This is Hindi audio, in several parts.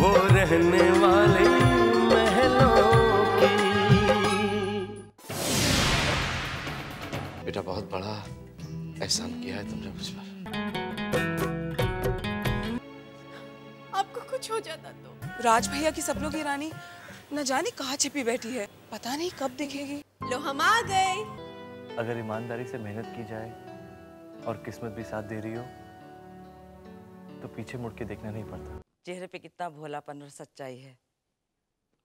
वो रहने वाली महलों की। बेटा बहुत बड़ा एहसान किया है तुमने मुझ पर। आपको कुछ हो जाता तो। राज भैया की सपनों की रानी न जाने कहाँ छिपी बैठी है, पता नहीं कब दिखेगी। लो हम आ गए। अगर ईमानदारी से मेहनत की जाए और किस्मत भी साथ दे रही हो तो पीछे मुड़ के देखना नहीं पड़ता। चेहरे पे कितना भोलापन और सच्चाई है।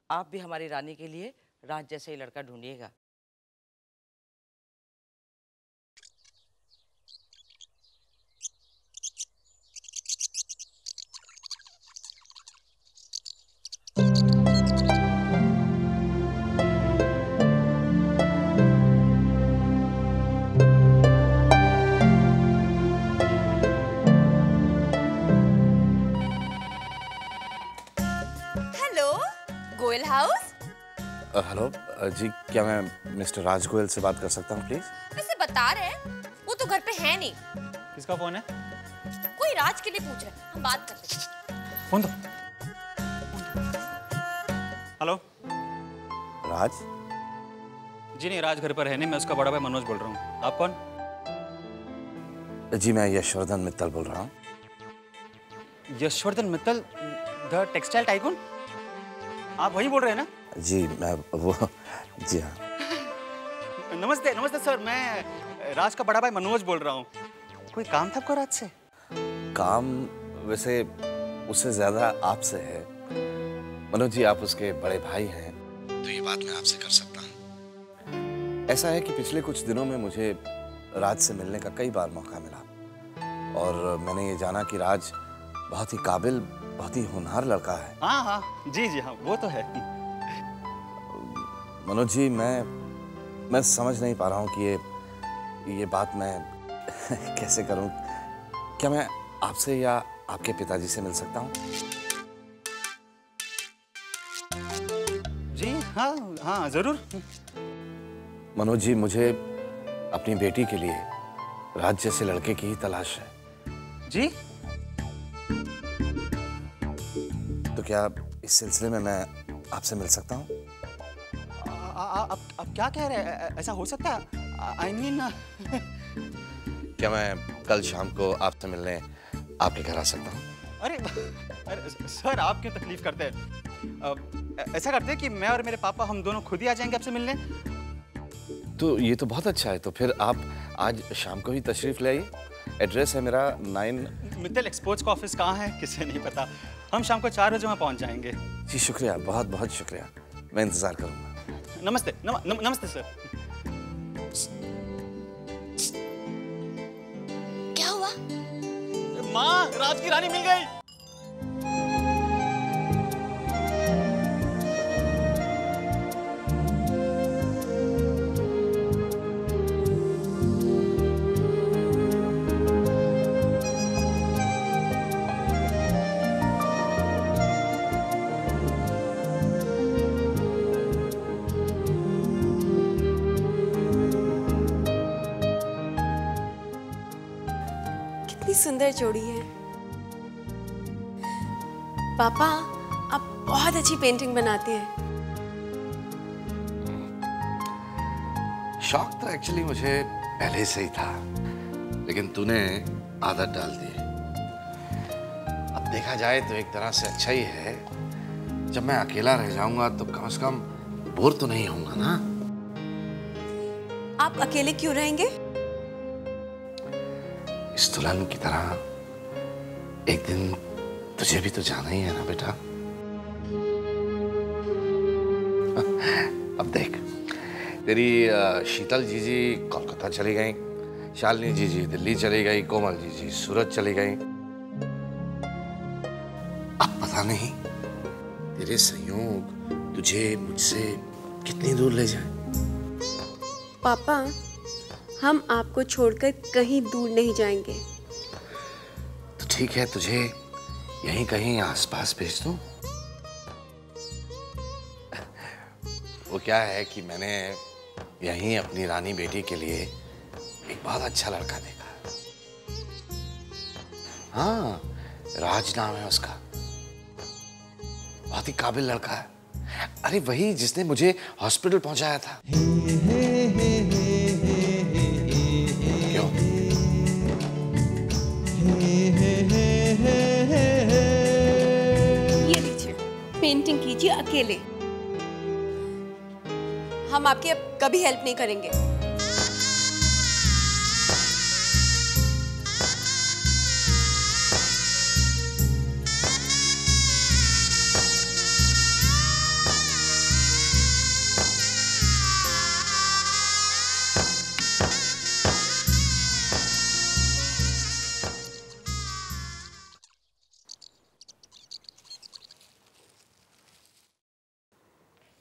आप भी हमारी रानी के लिए राज जैसे ही लड़का ढूंढिएगा। गोयल हाउस। हेलो जी, क्या मैं मिस्टर राज गोयल से बात कर सकता हूँ प्लीज? वैसे बता रहे हैं वो तो घर पे है नहीं। किसका फोन है? कोई राज के लिए पूछ रहे हैं, हम बात करते हैं। फोन दो। हेलो राज? जी नहीं, राज घर पर है नहीं, मैं उसका बड़ा भाई मनोज बोल रहा हूँ। आप कौन? जी मैं यशवर्धन मित्तल बोल रहा हूँ। Yashvardhan Mittal, the textile tycoon? आप वही बोल रहे हैं ना? जी मैं वो, जी हाँ। नमस्ते नमस्ते सर, मैं राज का बड़ा भाई मनोज बोल रहा हूँ। कोई काम था आपको राज से? काम वैसे उससे ज्यादा आपसे है। मनोज जी, आप उसके बड़े भाई हैं तो ये बात मैं आपसे कर सकता हूँ। ऐसा है कि पिछले कुछ दिनों में मुझे राज से मिलने का कई बार मौका मिला और मैंने ये जाना कि राज बहुत ही काबिल, बहुत ही होनहार लड़का है। हाँ हाँ, जी जी हाँ, वो तो है। मनोज जी, मैं समझ नहीं पा रहा हूँ कि ये बात मैं कैसे करूँ। क्या मैं आपसे या आपके पिताजी से मिल सकता हूँ? जी हाँ हाँ, जरूर। मनोज जी, मुझे अपनी बेटी के लिए राज जैसे लड़के की ही तलाश है। जी? तो क्या इस सिलसिले में मैं आपसे मिल सकता हूँ? आप क्या कह रहे हैं? ऐसा हो सकता है? I mean, क्या मैं कल शाम को आपसे मिलने आपके घर आ सकता हूँ? अरे सर, आप क्यों तकलीफ करते हैं? ऐसा करते हैं कि मैं और मेरे पापा हम दोनों खुद ही आ जाएंगे आपसे मिलने। तो ये तो बहुत अच्छा है। तो फिर आप आज शाम को ही तशरीफ ले आइए। एड्रेस है मेरा 9 मित्तल एक्सपोर्ट्स का ऑफिस कहाँ है किसे नहीं पता। हम शाम को 4 बजे वहाँ पहुँच जाएंगे। जी शुक्रिया, बहुत बहुत शुक्रिया। मैं इंतजार करूँगा। नमस्ते। नमस्ते सर। क्या हुआ? माँ, राज की रानी मिल गई। सुंदर जोड़ी है। पापा, आप बहुत अच्छी पेंटिंग बनाते हैं। शौक तो एक्चुअली मुझे पहले से ही था, लेकिन तूने आदत डाल दी। अब देखा जाए तो एक तरह से अच्छा ही है। जब मैं अकेला रह जाऊंगा तो कम से कम बोर तो नहीं होऊंगा ना। आप अकेले क्यों रहेंगे? इस दुल्हन की तरह एक दिन तुझे भी तो जाना ही है ना बेटा। अब देख, तेरी शीतल जीजी कोलकाता चली गई, शालिनी जीजी दिल्ली चली गई, कोमल जीजी सूरत चली गई। अब पता नहीं तेरे संयोग तुझे मुझसे कितनी दूर ले जाए। पापा, हम आपको छोड़कर कहीं दूर नहीं जाएंगे। तो ठीक है, तुझे यहीं कहीं आसपास भेज दूं। वो क्या है कि मैंने यहीं अपनी रानी बेटी के लिए एक बहुत अच्छा लड़का देखा। हाँ, राज नाम है उसका। बहुत ही काबिल लड़का है। अरे वही जिसने मुझे हॉस्पिटल पहुंचाया था। क्यों? ये लीजिए, पेंटिंग कीजिए अकेले। हम आपकी अब कभी हेल्प नहीं करेंगे।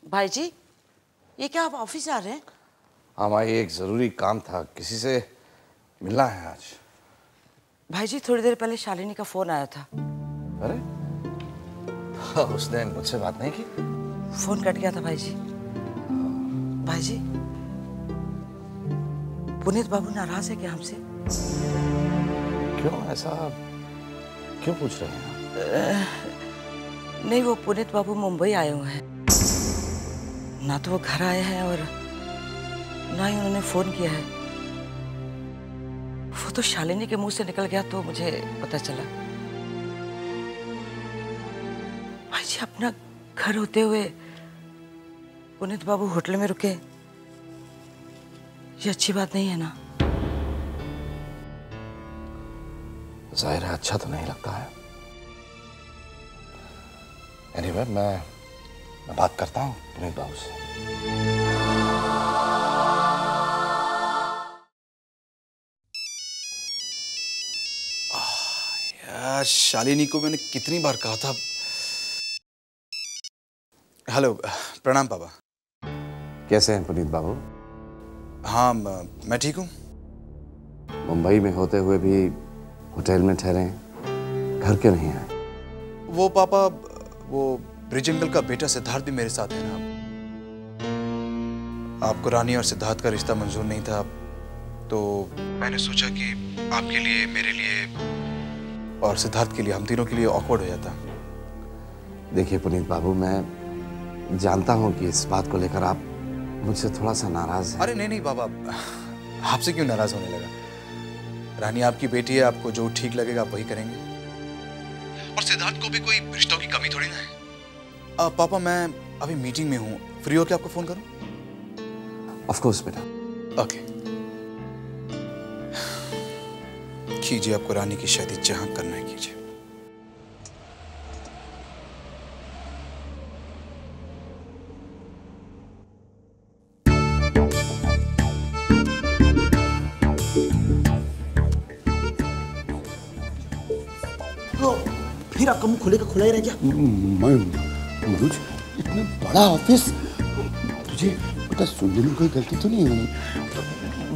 भाई जी, ये क्या आप ऑफिस आ रहे हैं? हाँ माँ, ये एक जरूरी काम था, किसी से मिलना है आज। भाई जी, थोड़ी देर पहले शालिनी का फोन आया था। अरे उसने मुझसे बात नहीं की? फोन कट गया था भाई जी। भाई जी, पुनीत बाबू नाराज है क्या हमसे? क्यों, ऐसा क्यों पूछ रहे हैं? नहीं, वो पुनीत बाबू मुंबई आए हुए हैं। ना तो वो घर आए हैं और ना ही उन्होंने फोन किया है। वो तो शालिनी के मुंह से निकल गया तो मुझे पता चला। भाई जी, अपना घर होते हुए पुनीत बाबू होटल में रुके, ये अच्छी बात नहीं है ना? जाहिर है अच्छा तो नहीं लगता है। एनीवे, मैं बात करता हूँ पुनीत बाबू से। यार, शालिनी को मैंने कितनी बार कहा था। हेलो, प्रणाम पापा। कैसे हैं पुनीत बाबू? हाँ, मैं ठीक हूँ। मुंबई में होते हुए भी होटल में ठहरे, घर क्यों नहीं आए? वो पापा, वो ब्रिज अंकल का बेटा सिद्धार्थ भी मेरे साथ है ना। आपको रानी और सिद्धार्थ का रिश्ता मंजूर नहीं था, तो मैंने सोचा कि आपके लिए, मेरे लिए और सिद्धार्थ के लिए, हम तीनों के लिए ऑकवर्ड हो जाता। देखिए पुनीत बाबू, मैं जानता हूँ कि इस बात को लेकर आप मुझसे थोड़ा सा नाराज हैं। अरे नहीं नहीं पापा, आपसे क्यों नाराज होने लगा? रानी आपकी बेटी है, आपको जो ठीक लगेगा आप वही करेंगे। और सिद्धार्थ को भी कोई रिश्तों की कमी थोड़ी ना है। पापा, मैं अभी मीटिंग में हूँ, फ्री होकर आपको फोन करूँ? ऑफ कोर्स बेटा। ओके, कीजिए, आपको रानी की शादी जहां करना है कीजिए। तो फिर आपका मुंह खुलेगा खुला ही रह गया। मनोज, इतना बड़ा ऑफिस, तुझे पता सुनने में कोई गलती तो नहीं होनी?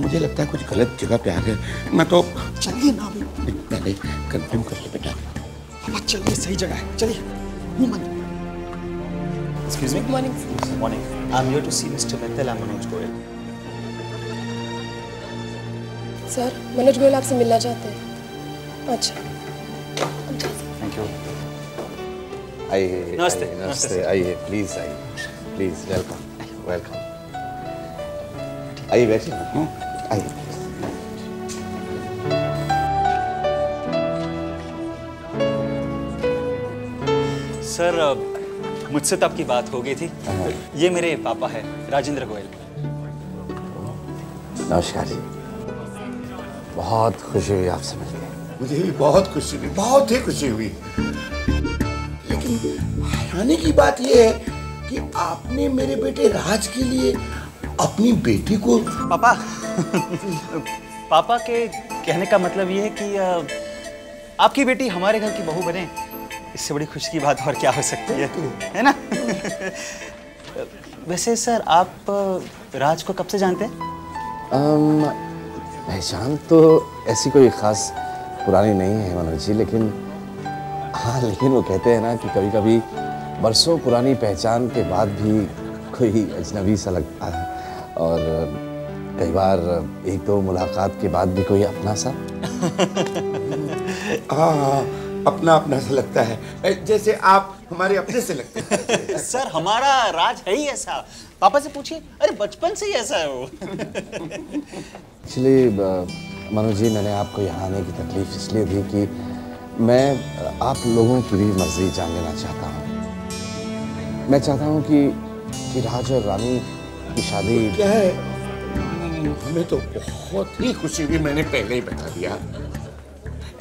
मुझे लगता है कुछ गलत जगह पे आ गए। मैं तो चलिए ना अभी, पहले कंफर्म कर ले बेटा। अब चलिए, सही जगह है, चलिए। मुंह बंद। Excuse me. Good morning. Good morning. I'm here to see Mr. Mittal and Manoj Goyal. Sir, Manoj Goyal आपसे मिलना चाहते हैं। अच्छा, Thank you. आइए, नमस्ते, आइए, नमस्ते नमस्ते, आइए, प्लीज आइए, प्लीज, वेलकम, वेलकम। आइए, बैठिए, आइए। सर, मुझसे तो आपकी बात हो गई थी। ये मेरे पापा है, राजेंद्र गोयल। नमस्कार जी, बहुत खुशी हुई आपसे मिलकर। मुझे भी बहुत खुशी हुई, बहुत ही खुशी हुई। लेकिन हैरानी की बात यह है कि आपने मेरे बेटे राज के लिए अपनी बेटी को। पापा पापा के कहने का मतलब ये है कि आपकी बेटी हमारे घर की बहू बने, इससे बड़ी खुशी की बात और क्या हो सकती है ना? वैसे सर, आप राज को कब से जानते हैं? पहचान तो ऐसी कोई खास पुरानी नहीं है मनोज जी, लेकिन हाँ, लेकिन वो कहते हैं ना कि कभी कभी बरसों पुरानी पहचान के बाद भी कोई अजनबी सा लगता है, और कई बार एक दो मुलाकात के बाद भी कोई अपना सा। हाँ, अपना अपना सा लगता है, जैसे आप हमारे अपने से लगते हैं। सर हमारा राज है ही ऐसा, पापा से पूछिए, अरे बचपन से ही ऐसा है वो। एक्चुअली मनोज जी, मैंने आपको यहाँ आने की तकलीफ इसलिए दी कि मैं आप लोगों की भी मर्जी जान लेना चाहता हूँ। मैं चाहता हूँ कि राज और रानी की शादी क्या है, हमें तो बहुत ही खुशी हुई, मैंने पहले ही बता दिया।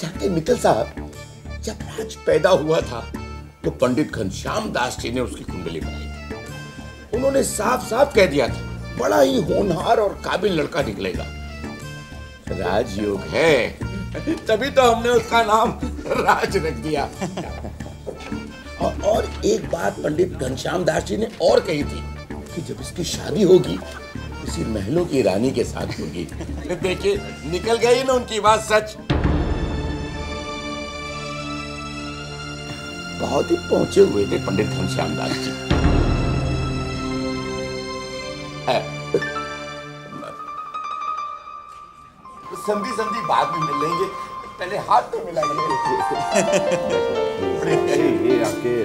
जानते मित्तल साहब, जब राज पैदा हुआ था तो पंडित घनश्याम दास जी ने उसकी कुंडली बनाई थी। उन्होंने साफ साफ कह दिया था, बड़ा ही होनहार और काबिल लड़का निकलेगा। राजयोग है, तभी तो हमने उसका नाम राज रख दिया। और एक बात पंडित घनश्याम दास जी ने और कही थी कि जब इसकी शादी होगी किसी महलों की रानी के साथ होगी। देखिए निकल गई ना उनकी बात सच। बहुत ही पहुंचे हुए थे पंडित घनश्याम दास जी। समझी समझी बाद में मिल लेंगे, पहले हाथ तो मिलाइए। ये आपके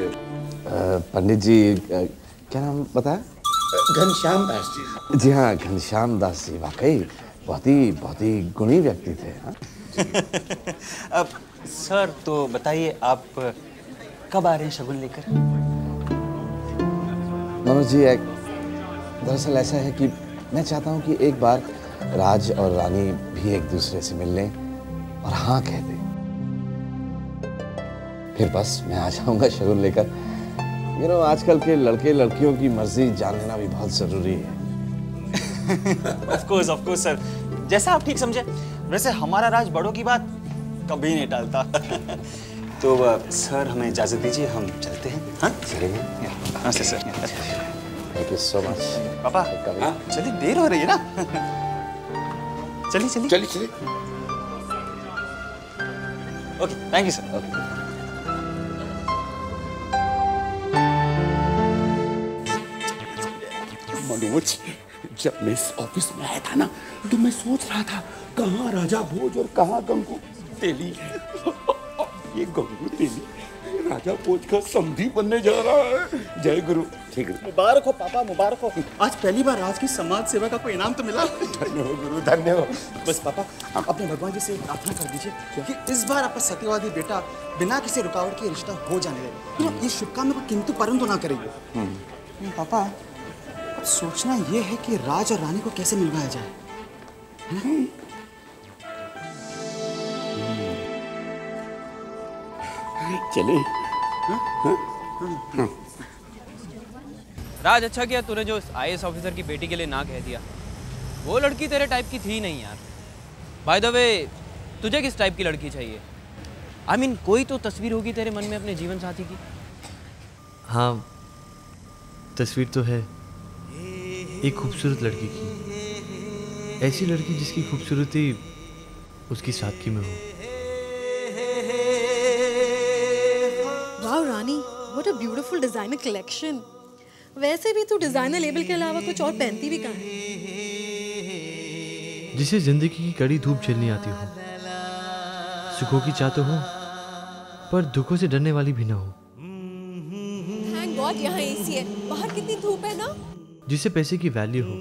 पंडित जी क्या नाम बताया? घनश्याम दास जी। जी हाँ, घनश्याम दास जी वाकई बहुत ही गुणी व्यक्ति थे। अब सर तो बताइए, आप कब आ रहे हैं शगुन लेकर? मनोज जी, दरअसल ऐसा है कि मैं चाहता हूँ कि एक बार राज और रानी भी एक दूसरे से मिल लें और हाँ कह दें, फिर बस मैं आ जाऊंगा शगुन लेकर। आजकल के लड़के लड़कियों की मर्जी जान लेना भी बहुत जरूरी है। ऑफ कोर्स सर, जैसा आप ठीक समझे। वैसे हमारा राज बड़ों की बात कभी नहीं टालता। तो सर हमें इजाजत दीजिए, हम चलते हैं। हाँ चलेंगे। हाँ sir. Thank you so much. पापा चलिए, देर हो रही है ना। चलिए। Okay, thank you sir. Okay. Manoj, जब मैं इस ऑफिस में आया था ना तो मैं सोच रहा था कहाँ राजा भोज और कहाँ गंगू तेली। ये गंगू तेली राजा भोज का समधी बनने जा रहा है। जय गुरु। ठीक है, मुबारक हो पापा, मुबारक हो। आज पहली बार राज की समाज सेवा का कोई इनाम तो मिला। धन्य हो गुरु, धन्य हो। बस पापा, आप अपने भगवान जी से प्रार्थना कर दीजिए कि इस बार आपका सत्यवादी बेटा बिना किसी रुकावट के रिश्ता हो जाने लगे। ये शुभकामना को किंतु परंतु ना करेंगे। पापा, अब सोचना ये है कि राज और रानी को कैसे मिलवाया जाए। चले। राज, अच्छा किया तूने जो IAS ऑफिसर की बेटी के लिए ना कह दिया। वो लड़की तेरे टाइप की थी नहीं यार। बाय द वे, तुझे किस टाइप की लड़की चाहिए? I mean, कोई तो तस्वीर होगी तेरे मन में अपने जीवन साथी की। हाँ, तस्वीर तो है, एक खूबसूरत लड़की की। ऐसी लड़की जिसकी खूबसूरती उसकी सादगी में हो। Wow Rani, what a beautiful designer collection. वैसे भी तू डिजाइनर लेबल के अलावा कुछ और पहनती भी कहाँ है? जिसे जिंदगी की कड़ी धूप झेलनी आती हो, सुखों की चाहत हो पर दुखों से डरने वाली भी ना हो। थैंक गॉड यहाँ AC है, बाहर कितनी धूप है ना। जिसे पैसे की वैल्यू हो,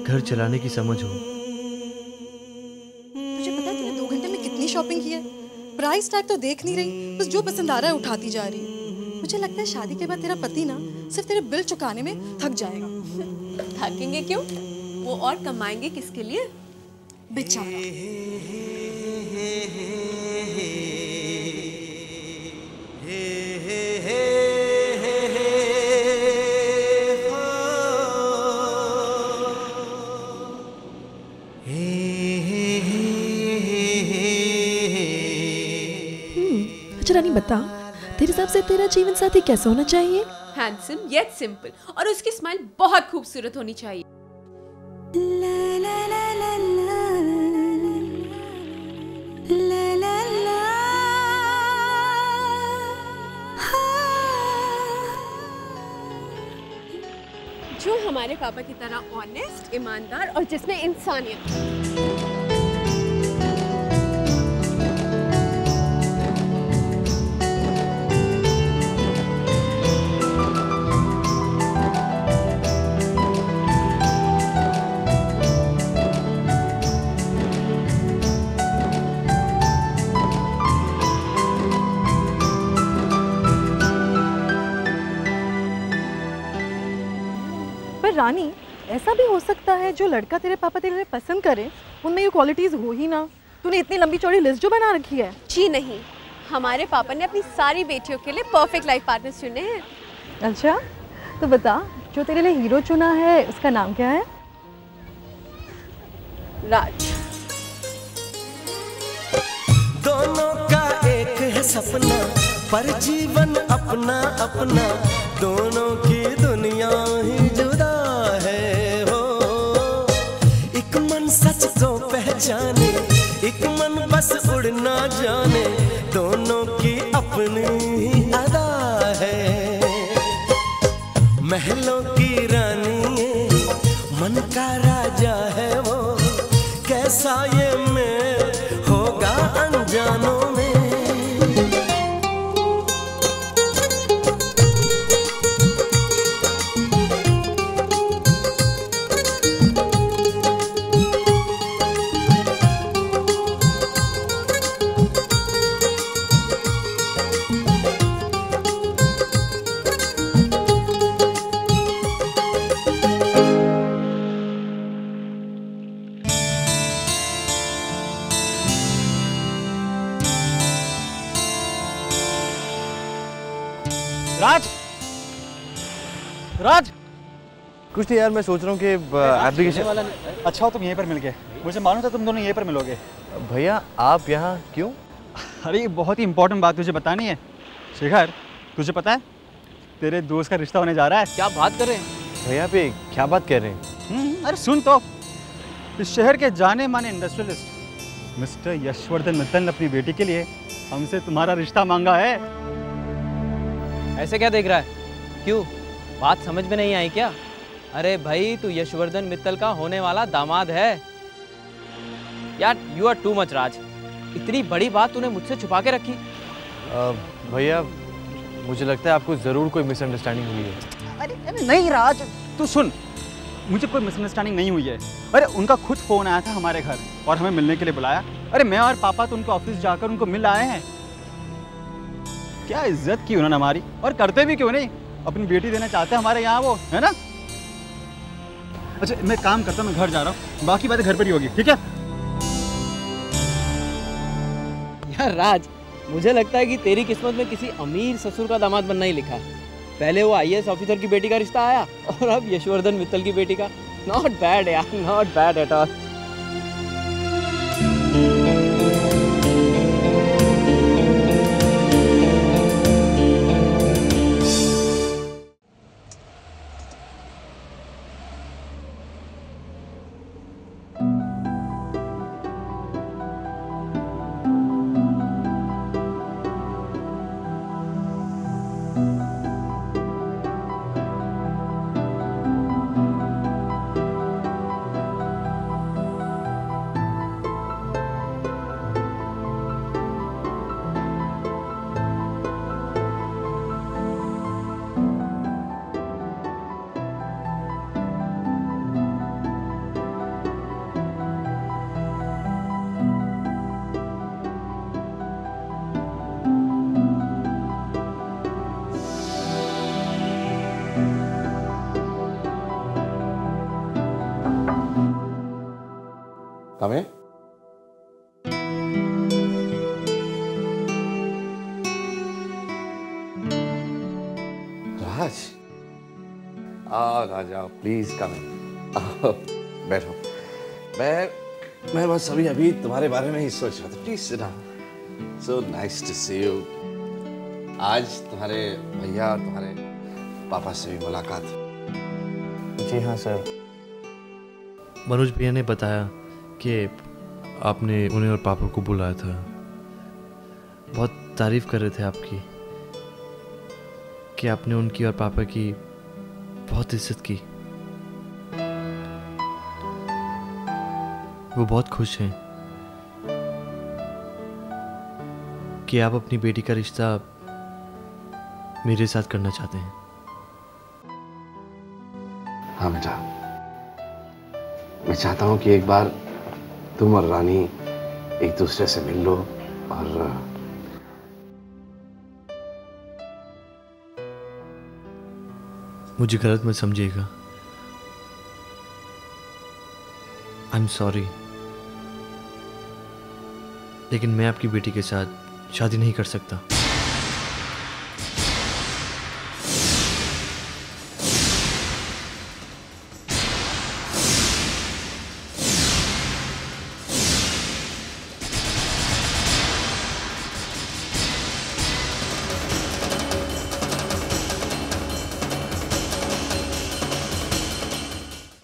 घर चलाने की समझ हो। तुझे पता है तूने 2 घंटे में कितनी शॉपिंग की है? प्राइस टैग तो देख नहीं रही, बस जो पसंद आ रहा है उठाती जा रही है। मुझे लगता है शादी के बाद तेरा पति ना सिर्फ तेरे बिल चुकाने में थक जाएगा। थकेंगे क्यों? वो और कमाएंगे किसके लिए? बेचारा। अच्छा रानी, बता तेरे हिसाब से तेरा जीवन साथी कैसा होना चाहिए? हैंडसम येट सिंपल, और उसकी स्माइल बहुत खूबसूरत होनी चाहिए। जो हमारे पापा की तरह ऑनेस्ट, ईमानदार और जिसमें इंसानियत। पर रानी, ऐसा भी हो सकता है जो लड़का तेरे पापा तेरे लिए पसंद करे उनमें ये क्वालिटीज हो ही ना। तूने इतनी लंबी चौड़ी लिस्ट जो बना रखी है। जी नहीं, हमारे पापा ने अपनी सारी बेटियों के लिए परफेक्ट लाइफ पार्टनर्स चुने हैं। अच्छा, तो बता, जो तेरे लिए हीरो चुना है उसका नाम क्या है? राज। दोनों का एक है सपना, पर जीवन अपना अपना, दोनों की दुनिया ही जुदा है हो। एक मन सच को पहचाने, एक मन बस उड़ना जाने, दोनों की अपनी ही अदा है। महलों की रानी है, मन का राजा है वो, कैसा ये मेल होगा अनजानों में। राज, राज, कुछ नहीं यार, मैं सोच रहा हूँ कि एप्लीकेशन वाला। अच्छा हो तुम यहीं पर मिल गए, मुझे मालूम था तुम दोनों यहीं पर मिलोगे। भैया आप यहाँ क्यों? अरे ये बहुत ही इंपॉर्टेंट बात तुझे बतानी है। शेखर, तुझे पता है तेरे दोस्त का रिश्ता होने जा रहा है। क्या बात कर रहे हैं भैया? पे क्या बात कर रहे हैं? अरे सुन तो, इस शहर के जाने माने इंडस्ट्रियलिस्ट मिस्टर यशवर्धन मित्तल ने अपनी बेटी के लिए हमसे तुम्हारा रिश्ता मांगा है। ऐसे क्या देख रहा है? क्यों, बात समझ में नहीं आई क्या? अरे भाई, तू यशवर्धन मित्तल का होने वाला दामाद है यार। यू आर टू मच राज, इतनी बड़ी बात तूने मुझसे छुपा के रखी। भैया मुझे लगता है आपको जरूर कोई मिसअंडरस्टैंडिंग हुई है। अरे नहीं राज, तू सुन, मुझे कोई मिसअंडरस्टैंडिंग नहीं हुई है। अरे उनका खुद फोन आया था हमारे घर और हमें मिलने के लिए बुलाया। अरे मैं और पापा तो उनके ऑफिस जाकर उनको मिल आए हैं। क्या इज्जत की उन्होंने हमारी, और करते भी क्यों नहीं, अपनी बेटी देना चाहते हैं हमारे यहाँ वो, है ना। अच्छा मैं काम करता हूँ, मैं घर जा रहा हूँ, बाकी बातें घर पर ही होगी, ठीक है। यार राज, मुझे लगता है कि तेरी किस्मत में किसी अमीर ससुर का दामाद बनना ही लिखा है। पहले वो IAS ऑफिसर की बेटी का रिश्ता आया और अब यशवर्धन मित्तल की बेटी का। नॉट बैड यार, not bad at all. Come in. Raj, Raja please come in. बैठो। मैं बस अभी तुम्हारे बारे में ही सोच रहा था। Please sit down. So nice to see you. आज तुम्हारे भैया और तुम्हारे पापा से भी मुलाकात। जी हाँ सर। मनोज भैया ने बताया कि आपने उन्हें और पापा को बुलाया था। बहुत तारीफ कर रहे थे आपकी, कि आपने उनकी और पापा की बहुत इज्जत की। वो बहुत खुश हैं कि आप अपनी बेटी का रिश्ता मेरे साथ करना चाहते हैं। हाँ बेटा, मैं चाहता हूँ कि एक बार तुम और रानी एक दूसरे से मिल लो और मुझे गलत मत समझिएगा, आई एम सॉरी, लेकिन मैं आपकी बेटी के साथ शादी नहीं कर सकता।